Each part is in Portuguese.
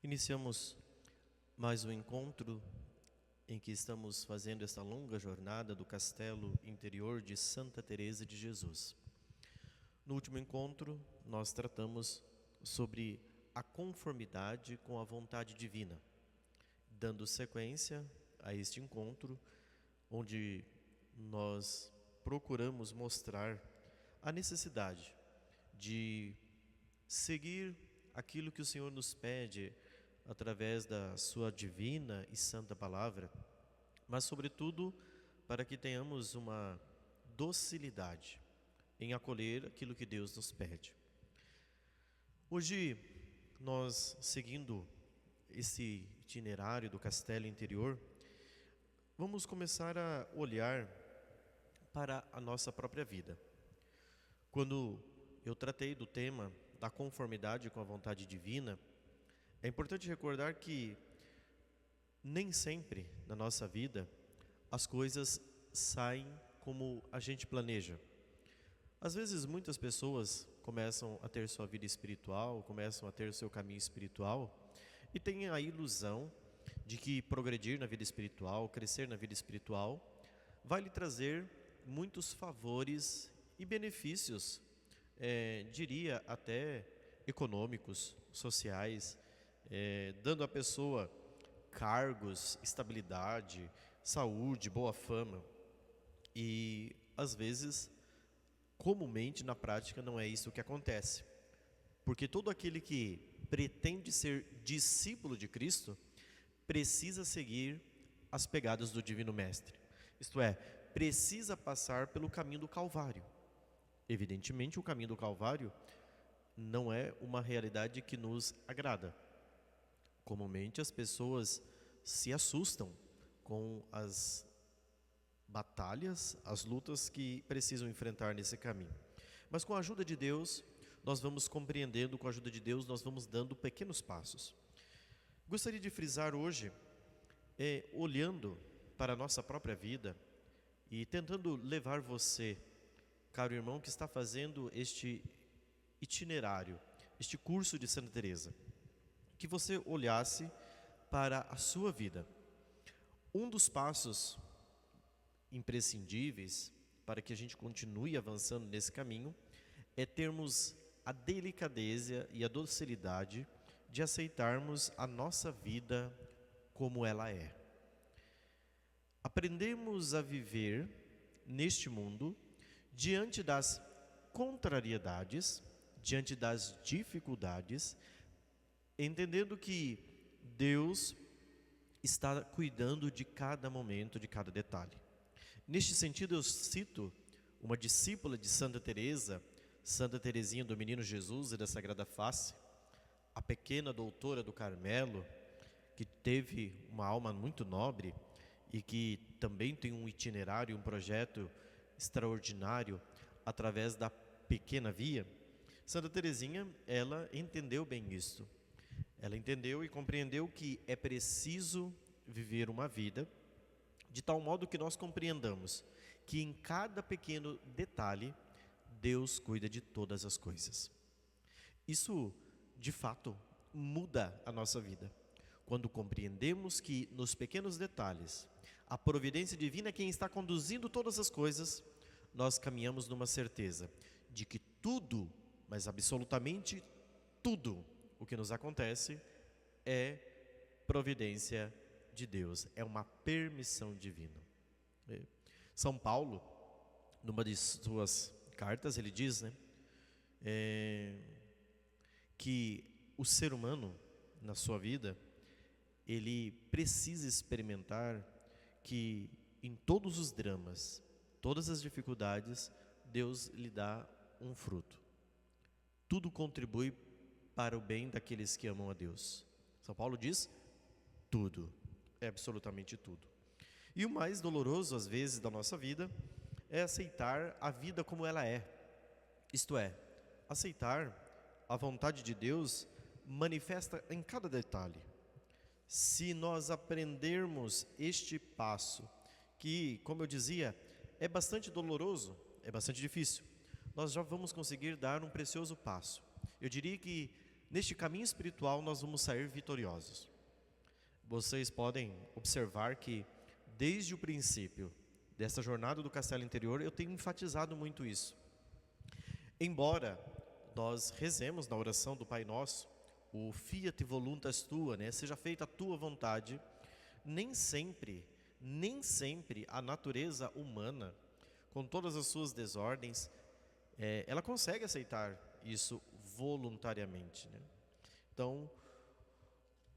Iniciamos mais um encontro em que estamos fazendo esta longa jornada do Castelo Interior de Santa Teresa de Jesus. No último encontro, nós tratamos sobre a conformidade com a vontade divina, dando sequência a este encontro, onde nós procuramos mostrar a necessidade de seguir aquilo que o Senhor nos pede através da sua divina e santa palavra, mas sobretudo para que tenhamos uma docilidade em acolher aquilo que Deus nos pede. Hoje, nós seguindo esse itinerário do Castelo Interior, vamos começar a olhar para a nossa própria vida. Quando eu tratei do tema da conformidade com a vontade divina, é importante recordar que nem sempre na nossa vida as coisas saem como a gente planeja. Às vezes muitas pessoas começam a ter sua vida espiritual, começam a ter seu caminho espiritual e têm a ilusão de que progredir na vida espiritual, crescer na vida espiritual, vai lhe trazer muitos favores e benefícios, diria até econômicos, sociais, dando à pessoa cargos, estabilidade, saúde, boa fama. E às vezes, comumente na prática, não é isso que acontece. Porque todo aquele que pretende ser discípulo de Cristo precisa seguir as pegadas do Divino Mestre. Isto é, precisa passar pelo caminho do Calvário. Evidentemente, o caminho do Calvário não é uma realidade que nos agrada. Comumente as pessoas se assustam com as batalhas, as lutas que precisam enfrentar nesse caminho. Mas com a ajuda de Deus, nós vamos compreendendo, com a ajuda de Deus, nós vamos dando pequenos passos. Gostaria de frisar hoje, olhando para a nossa própria vida e tentando levar você, caro irmão, que está fazendo este itinerário, este curso de Santa Teresa, que você olhasse para a sua vida. Um dos passos imprescindíveis para que a gente continue avançando nesse caminho é termos a delicadeza e a docilidade de aceitarmos a nossa vida como ela é. Aprendemos a viver neste mundo diante das contrariedades, diante das dificuldades, entendendo que Deus está cuidando de cada momento, de cada detalhe. Neste sentido, eu cito uma discípula de Santa Teresa, Santa Teresinha do Menino Jesus e da Sagrada Face, a pequena doutora do Carmelo, que teve uma alma muito nobre e que também tem um itinerário, um projeto extraordinário através da pequena via. Santa Teresinha, ela entendeu bem isto. Ela entendeu e compreendeu que é preciso viver uma vida de tal modo que nós compreendamos que em cada pequeno detalhe Deus cuida de todas as coisas. Isso, de fato, muda a nossa vida. Quando compreendemos que nos pequenos detalhes a providência divina é quem está conduzindo todas as coisas, nós caminhamos numa certeza de que tudo, mas absolutamente tudo o que nos acontece é providência de Deus, é uma permissão divina. São Paulo, numa de suas cartas, ele diz, que o ser humano, na sua vida, ele precisa experimentar que em todos os dramas, todas as dificuldades, Deus lhe dá um fruto. Tudo contribui para o bem daqueles que amam a Deus. São Paulo diz, tudo, é absolutamente tudo. E o mais doloroso, às vezes, da nossa vida, é aceitar a vida como ela é. Isto é, aceitar a vontade de Deus manifesta em cada detalhe. Se nós aprendermos este passo, que, como eu dizia, é bastante doloroso, é bastante difícil, nós já vamos conseguir dar um precioso passo. Eu diria que neste caminho espiritual nós vamos sair vitoriosos. Vocês podem observar que desde o princípio dessa jornada do castelo interior eu tenho enfatizado muito isso. Embora nós rezemos na oração do Pai Nosso, o Fiat voluntas tua, né? Seja feita a tua vontade, nem sempre a natureza humana, com todas as suas desordens, ela consegue aceitar isso voluntariamente, né? Então,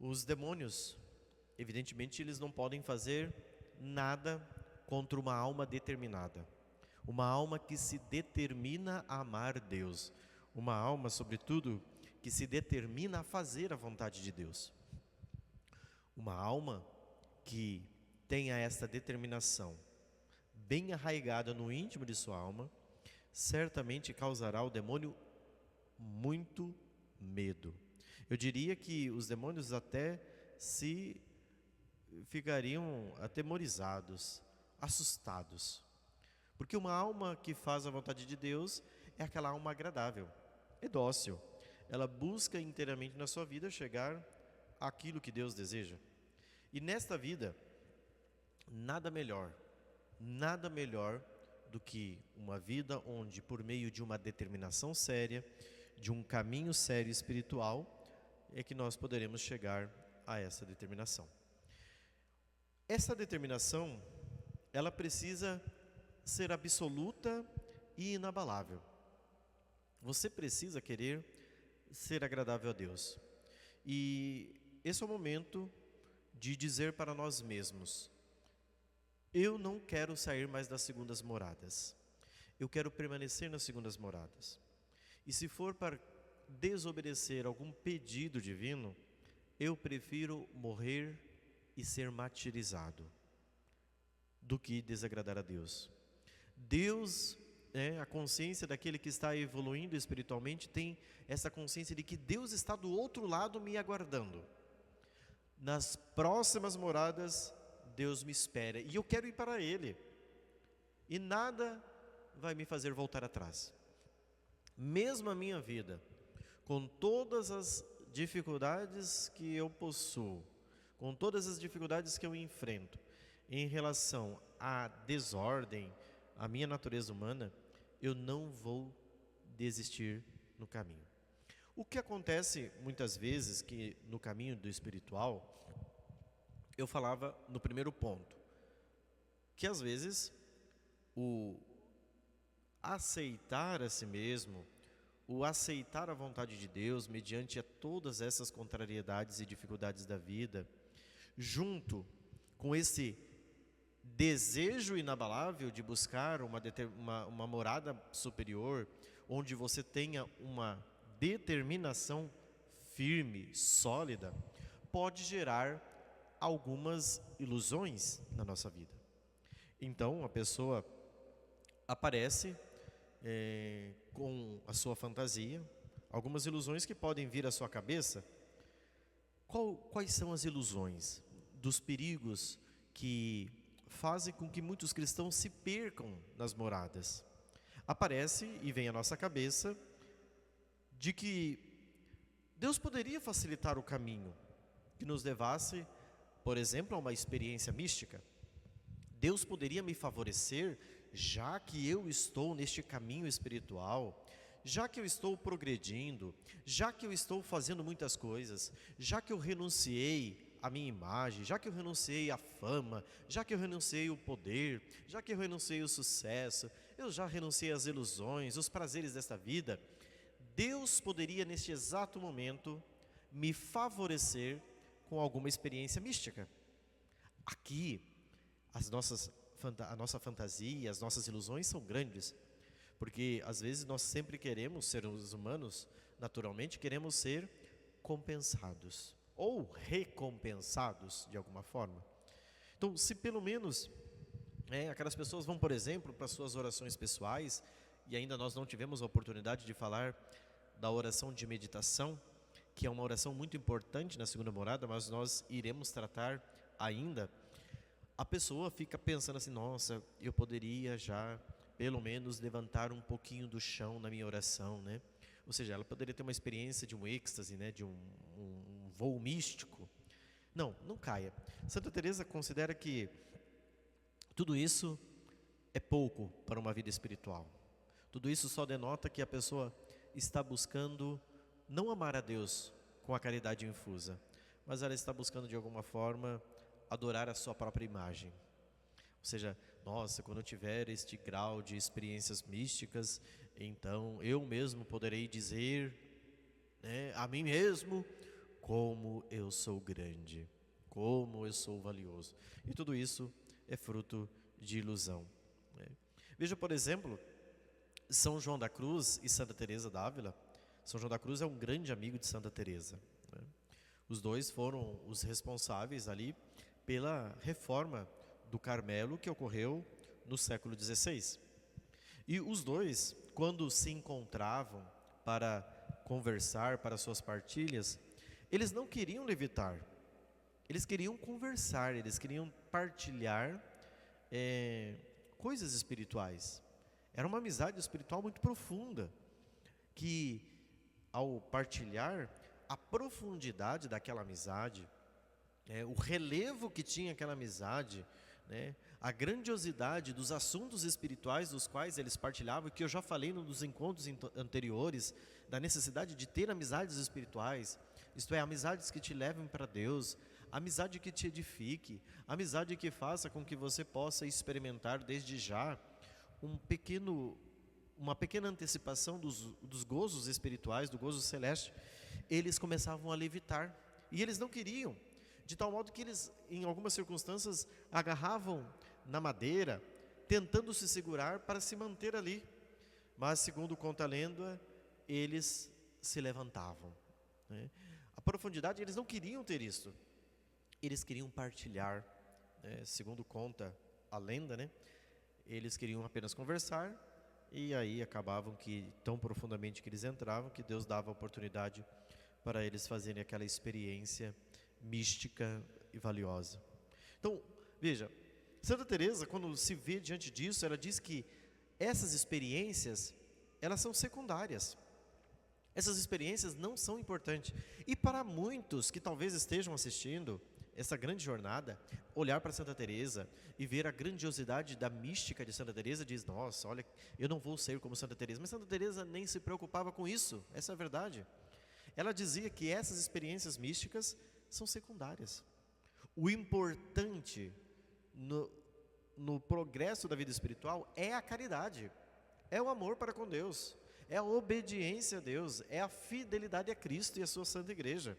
os demônios, evidentemente, eles não podem fazer nada contra uma alma determinada. Uma alma que se determina a amar Deus. Uma alma, sobretudo, que se determina a fazer a vontade de Deus. Uma alma que tenha esta determinação bem arraigada no íntimo de sua alma, certamente causará ao demônio muito medo. Eu diria que os demônios até se ficariam atemorizados, assustados. Porque uma alma que faz a vontade de Deus é aquela alma agradável, é dócil. Ela busca inteiramente na sua vida chegar àquilo que Deus deseja. E nesta vida, nada melhor do que uma vida onde, por meio de uma determinação séria, de um caminho sério espiritual, é que nós poderemos chegar a essa determinação. Essa determinação, ela precisa ser absoluta e inabalável. Você precisa querer ser agradável a Deus. E esse é o momento de dizer para nós mesmos: eu não quero sair mais das segundas moradas. Eu quero permanecer nas segundas moradas. E se for para desobedecer algum pedido divino, eu prefiro morrer e ser martirizado do que desagradar a Deus. Deus, a consciência daquele que está evoluindo espiritualmente, tem essa consciência de que Deus está do outro lado me aguardando. Nas próximas moradas, Deus me espera e eu quero ir para Ele. E nada vai me fazer voltar atrás. Mesmo a minha vida, com todas as dificuldades que eu possuo, com todas as dificuldades que eu enfrento em relação à desordem, à minha natureza humana, eu não vou desistir no caminho. O que acontece muitas vezes que no caminho do espiritual, eu falava no primeiro ponto, que às vezes o aceitar a si mesmo, o aceitar a vontade de Deus mediante a todas essas contrariedades e dificuldades da vida, junto com esse desejo inabalável de buscar uma morada superior, onde você tenha uma determinação firme, sólida, pode gerar algumas ilusões na nossa vida. Então a pessoa aparece com a sua fantasia, algumas ilusões que podem vir à sua cabeça. Quais são as ilusões dos perigos que fazem com que muitos cristãos se percam nas moradas? Aparece e vem à nossa cabeça de que Deus poderia facilitar o caminho que nos levasse, por exemplo, a uma experiência mística. Deus poderia me favorecer, já que eu estou neste caminho espiritual, já que eu estou progredindo, já que eu estou fazendo muitas coisas, já que eu renunciei à minha imagem, já que eu renunciei à fama, já que eu renunciei ao poder, já que eu renunciei ao sucesso, eu já renunciei às ilusões, os prazeres desta vida. Deus poderia neste exato momento me favorecer com alguma experiência mística. Aqui, a nossa fantasia, as nossas ilusões são grandes, porque às vezes nós sempre queremos, seres humanos, naturalmente queremos ser compensados ou recompensados de alguma forma. Então, se pelo menos aquelas pessoas vão, por exemplo, para suas orações pessoais, e ainda nós não tivemos a oportunidade de falar da oração de meditação, que é uma oração muito importante na segunda morada, mas nós iremos tratar ainda. A pessoa fica pensando assim: nossa, eu poderia já pelo menos levantar um pouquinho do chão na minha oração, né? ou seja, ela poderia ter uma experiência de um êxtase, né, de um voo místico. Não, não caia. Santa Teresa considera que tudo isso é pouco para uma vida espiritual. Tudo isso só denota que a pessoa está buscando não amar a Deus com a caridade infusa, mas ela está buscando de alguma forma adorar a sua própria imagem. Ou seja, nossa, quando eu tiver este grau de experiências místicas, então eu mesmo poderei dizer, né, a mim mesmo como eu sou grande, como eu sou valioso. E tudo isso é fruto de ilusão, né? Veja, por exemplo, São João da Cruz e Santa Teresa d'Ávila. São João da Cruz é um grande amigo de Santa Teresa, né? Os dois foram os responsáveis ali pela reforma do Carmelo que ocorreu no século XVI. E os dois, quando se encontravam para conversar, para suas partilhas, eles não queriam levitar, eles queriam conversar, eles queriam partilhar coisas espirituais. Era uma amizade espiritual muito profunda, que ao partilhar a profundidade daquela amizade, o relevo que tinha aquela amizade, né, a grandiosidade dos assuntos espirituais dos quais eles partilhavam, que eu já falei nos encontros anteriores, da necessidade de ter amizades espirituais, isto é, amizades que te levem para Deus, amizade que te edifique, amizade que faça com que você possa experimentar desde já uma pequena antecipação dos gozos espirituais, do gozo celeste. Eles começavam a levitar, e eles não queriam, de tal modo que eles, em algumas circunstâncias, agarravam na madeira, tentando se segurar para se manter ali. Mas, segundo conta a lenda, eles se levantavam, né? A profundidade, eles não queriam ter isto, eles queriam partilhar, né? Segundo conta a lenda, né? Eles queriam apenas conversar, e aí acabavam que, tão profundamente que eles entravam, que Deus dava a oportunidade para eles fazerem aquela experiência mística e valiosa. Então, veja, Santa Teresa, quando se vê diante disso, ela diz que essas experiências, elas são secundárias. Essas experiências não são importantes. E para muitos que talvez estejam assistindo essa grande jornada, olhar para Santa Teresa e ver a grandiosidade da mística de Santa Teresa, diz, nossa, olha, eu não vou ser como Santa Teresa. Mas Santa Teresa nem se preocupava com isso, essa é a verdade. Ela dizia que essas experiências místicas são secundárias. O importante no progresso da vida espiritual é a caridade, é o amor para com Deus, é a obediência a Deus, é a fidelidade a Cristo e a sua Santa Igreja.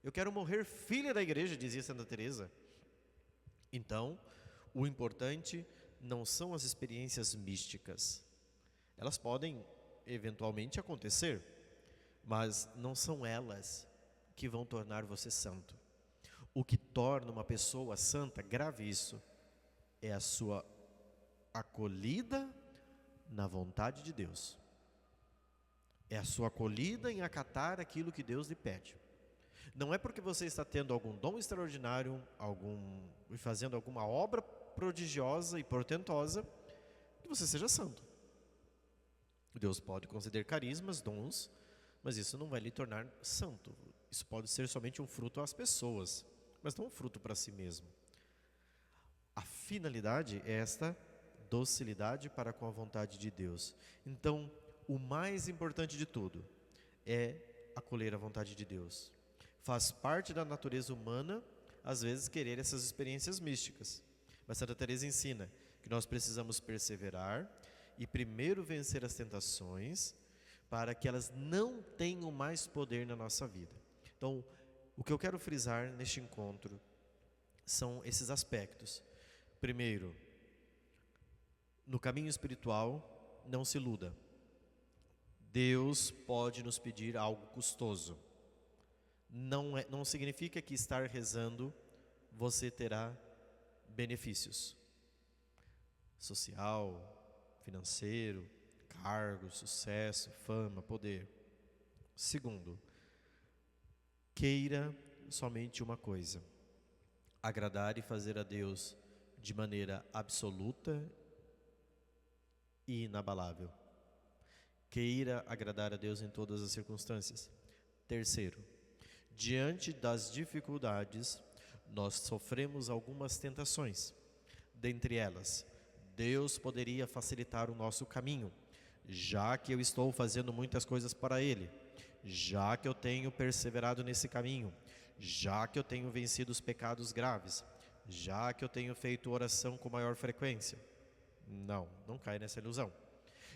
Eu quero morrer filha da Igreja, dizia Santa Teresa. Então, o importante não são as experiências místicas. Elas podem eventualmente acontecer, mas não são elas que vão tornar você santo. O que torna uma pessoa santa, grave isso, é a sua acolhida na vontade de Deus. É a sua acolhida em acatar aquilo que Deus lhe pede. Não é porque você está tendo algum dom extraordinário, fazendo alguma obra prodigiosa e portentosa, que você seja santo. Deus pode conceder carismas, dons, mas isso não vai lhe tornar santo. Isso pode ser somente um fruto às pessoas, mas não um fruto para si mesmo. A finalidade é esta docilidade para com a vontade de Deus. Então, o mais importante de tudo é acolher a vontade de Deus. Faz parte da natureza humana, às vezes, querer essas experiências místicas. Mas Santa Teresa ensina que nós precisamos perseverar e primeiro vencer as tentações para que elas não tenham mais poder na nossa vida. Então, o que eu quero frisar neste encontro são esses aspectos. Primeiro, no caminho espiritual, não se iluda. Deus pode nos pedir algo custoso. Não significa que estar rezando você terá benefícios social, financeiro, cargo, sucesso, fama, poder. Segundo, queira somente uma coisa: agradar e fazer a Deus de maneira absoluta e inabalável. Queira agradar a Deus em todas as circunstâncias. Terceiro, diante das dificuldades, nós sofremos algumas tentações. Dentre elas, Deus poderia facilitar o nosso caminho, já que eu estou fazendo muitas coisas para Ele, já que eu tenho perseverado nesse caminho, já que eu tenho vencido os pecados graves, já que eu tenho feito oração com maior frequência. Não cai nessa ilusão.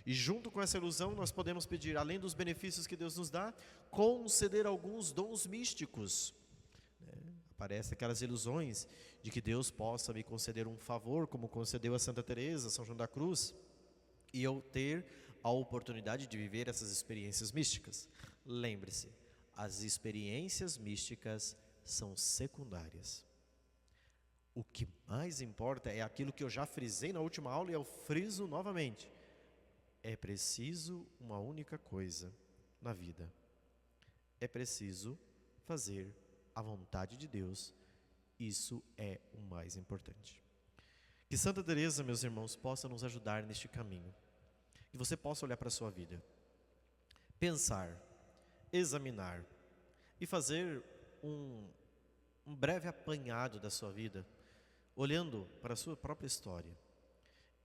E junto com essa ilusão nós podemos pedir, além dos benefícios que Deus nos dá, conceder alguns dons místicos. Aparecem aquelas ilusões de que Deus possa me conceder um favor, como concedeu a Santa Teresa, São João da Cruz, e eu ter a oportunidade de viver essas experiências místicas. Lembre-se, as experiências místicas são secundárias. O que mais importa é aquilo que eu já frisei na última aula e eu friso novamente. É preciso uma única coisa na vida. É preciso fazer a vontade de Deus. Isso é o mais importante. Que Santa Teresa, meus irmãos, possa nos ajudar neste caminho. Que você possa olhar para a sua vida, pensar, examinar e fazer um breve apanhado da sua vida, olhando para a sua própria história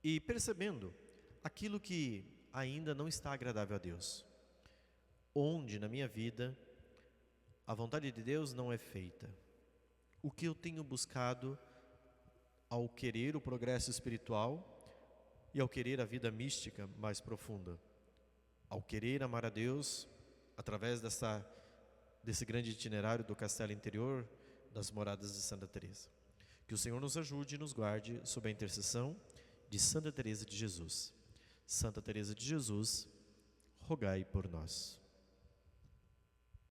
e percebendo aquilo que ainda não está agradável a Deus. Onde na minha vida a vontade de Deus não é feita. O que eu tenho buscado ao querer o progresso espiritual e ao querer a vida mística mais profunda. Ao querer amar a Deus através desse grande itinerário do castelo interior das moradas de Santa Teresa. Que o Senhor nos ajude e nos guarde sob a intercessão de Santa Teresa de Jesus. Santa Teresa de Jesus, rogai por nós.